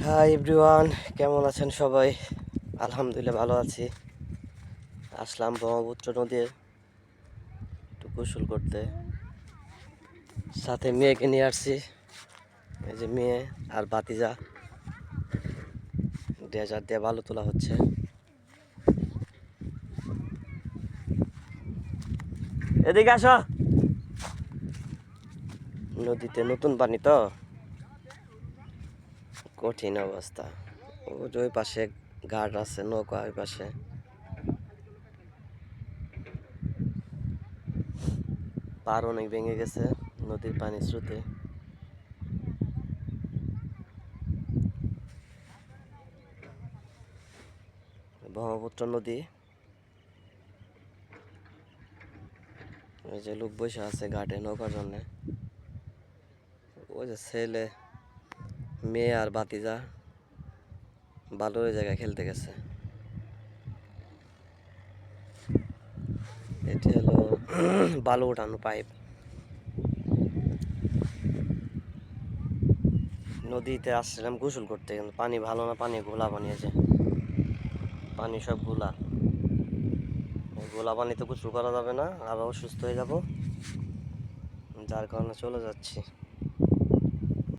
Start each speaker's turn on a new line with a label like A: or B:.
A: Hi everyone, কেমন আছেন সবাই? আলহামদুলিল্লাহ ভালো আছি। আসলাম ব্রহ্মপুত্র নদীর একটু গোসল করতে, সাথে মেয়েকে নিয়ে আসছি। এই যে মেয়ে আর ভাতিজা, ড্রেজার দিয়ে বালু তোলা হচ্ছে। এদিকে আসো। নদীতে নতুন পানি তো, কঠিন অবস্থা। ওই পাশে ঘাট আছে, নৌকা ওই পাশে। পার অনেক ভেঙে গেছে নদীর পানির স্রোতে। ব্রহ্মপুত্র নদী। ওই যে লোক বসে আছে ঘাটে নৌকার জন্য। ওই যে ছেলে, মেয়ে আর ভাতিজা বালুর জায়গায় খেলতে গেছে। এটি হলো বালু ওঠানো পাইপ। নদীতে আসছিলাম গোসল করতে, কিন্তু পানি ভালো না, পানি ঘোলা পানি আছে, পানি সব ঘোলা। ঘোলা পানিতে গোসল করা যাবে না, আবার অসুস্থ হয়ে যাব, যার কারণে চলে যাচ্ছি।